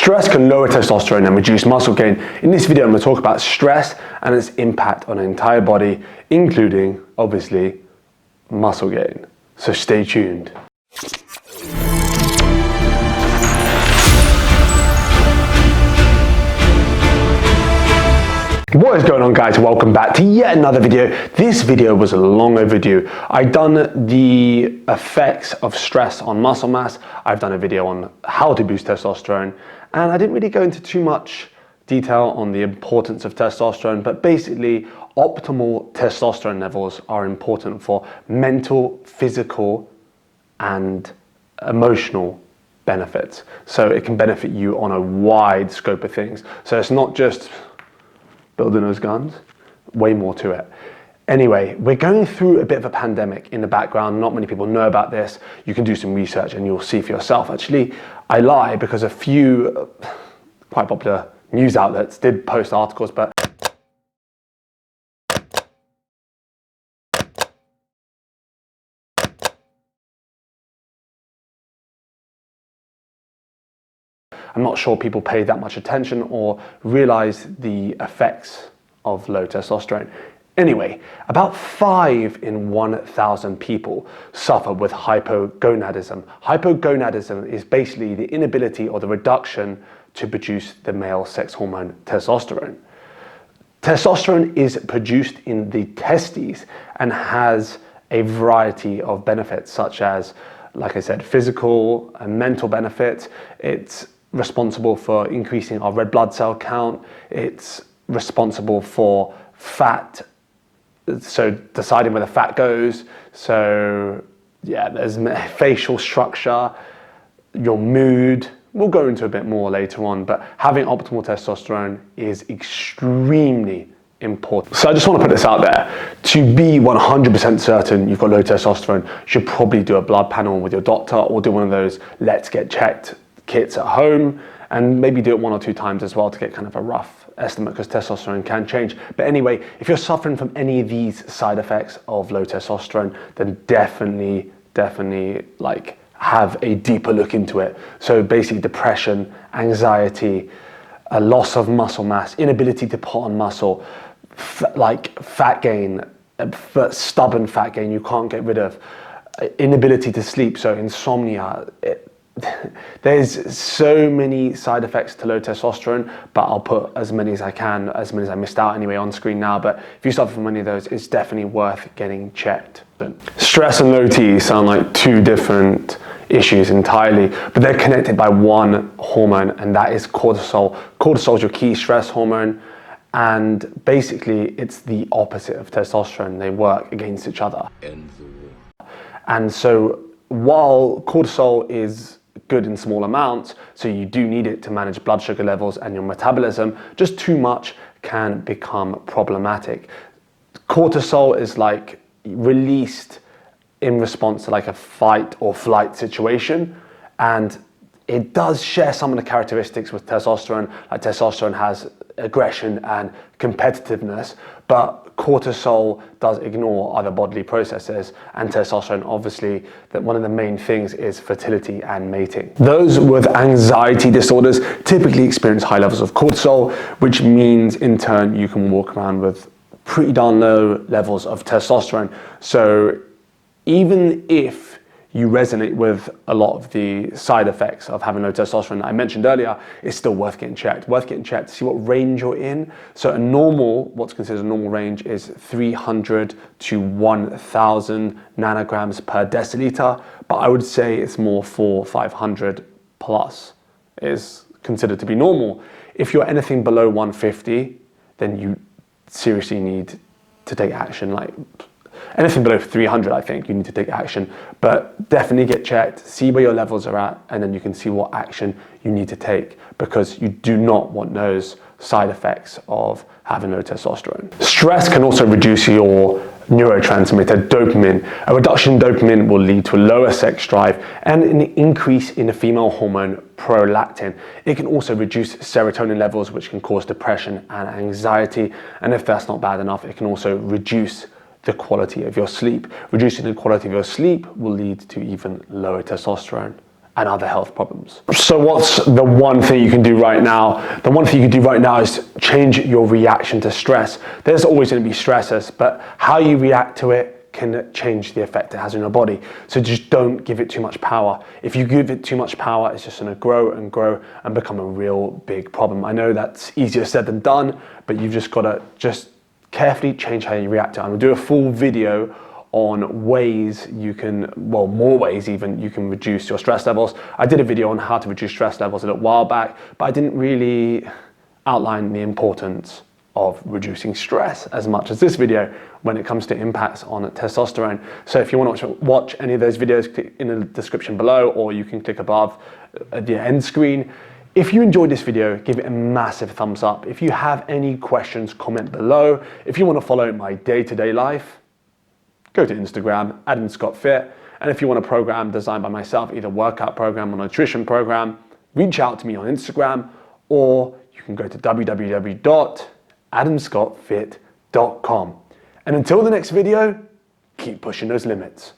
Stress can lower testosterone and reduce muscle gain. In this video, I'm going to talk about stress and its impact on the entire body, including, obviously, muscle gain. So stay tuned. What is going on, guys? Welcome back to yet another video. This video was long overdue. I've done the effects of stress on muscle mass. I've done a video on how to boost testosterone, and I didn't really go into too much detail on the importance of testosterone, but basically optimal testosterone levels are important for mental, physical, and emotional benefits. So it can benefit you on a wide scope of things. So it's not just building those guns, way more to it. Anyway, we're going through a bit of a pandemic in the background. Not many people know about this. You can do some research and you'll see for yourself. Actually, I lie because a few quite popular news outlets did post articles, but I'm not sure people pay that much attention or realize the effects of low testosterone. Anyway, about 5 in 1,000 people suffer with hypogonadism. Hypogonadism is basically the inability or the reduction to produce the male sex hormone testosterone. Testosterone is produced in the testes and has a variety of benefits, such as, like I said, physical and mental benefits. It's responsible for increasing our red blood cell count. It's responsible for fat, so deciding where the fat goes. So yeah, there's facial structure, your mood. We'll go into a bit more later on, but having optimal testosterone is extremely important. So I just want to put this out there. To be 100% certain you've got low testosterone, you should probably do a blood panel with your doctor or do one of those let's get checked kits at home, and maybe do it 1 or 2 times as well to get kind of a rough estimate, because testosterone can change. But anyway, if you're suffering from any of these side effects of low testosterone, then definitely like have a deeper look into it. So basically depression, anxiety, a loss of muscle mass, inability to put on muscle, like fat gain, stubborn fat gain you can't get rid of, inability to sleep, so insomnia. There's so many side effects to low testosterone, but I'll put as many as I can, as many as I missed out anyway on screen now. But if you suffer from any of those, it's definitely worth getting checked. Stress and low T sound like 2 different issues entirely, but they're connected by one hormone, and that is cortisol. Cortisol is your key stress hormone, and basically it's the opposite of testosterone. They work against each other. End the war. And so while cortisol is good in small amounts, so you do need it to manage blood sugar levels and your metabolism, just too much can become problematic. Cortisol is like released in response to like a fight or flight situation, and it does share some of the characteristics with testosterone. Like testosterone has aggression and competitiveness, but cortisol does ignore other bodily processes, and testosterone, obviously, that one of the main things is fertility and mating. Those with anxiety disorders typically experience high levels of cortisol, which means in turn you can walk around with pretty darn low levels of testosterone. So even if you resonate with a lot of the side effects of having low testosterone that I mentioned earlier, it's still worth getting checked. Worth getting checked to see what range you're in. So a normal, what's considered a normal range, is 300 to 1,000 nanograms per deciliter, but I would say it's more 500 plus is considered to be normal. If you're anything below 150, then you seriously need to take action. Like anything below 300, I think you need to take action, but definitely get checked, see where your levels are at, and then you can see what action you need to take, because you do not want those side effects of having low testosterone. Stress can also reduce your neurotransmitter dopamine. A reduction in dopamine will lead to a lower sex drive and an increase in the female hormone prolactin. It can also reduce serotonin levels, which can cause depression and anxiety, and if that's not bad enough, it can also reduce the quality of your sleep. Reducing the quality of your sleep will lead to even lower testosterone and other health problems. So what's the one thing you can do right now? The one thing you can do right now is change your reaction to stress. There's always going to be stressors, but how you react to it can change the effect it has on your body. So just don't give it too much power. If you give it too much power, it's just going to grow and grow and become a real big problem. I know that's easier said than done, but you've just got to just carefully change how you react to it. I'm going to do a full video on ways you can, well, more ways even, you can reduce your stress levels. I did a video on how to reduce stress levels a little while back, but I didn't really outline the importance of reducing stress as much as this video when it comes to impacts on testosterone. So if you want to watch any of those videos, click in the description below, or you can click above at the end screen. If you enjoyed this video, give it a massive thumbs up. If you have any questions, comment below. If you want to follow my day-to-day life, go to Instagram, AdamScottFit. And if you want a program designed by myself, either workout program or nutrition program, reach out to me on Instagram, or you can go to www.adamscottfit.com. And until the next video, keep pushing those limits.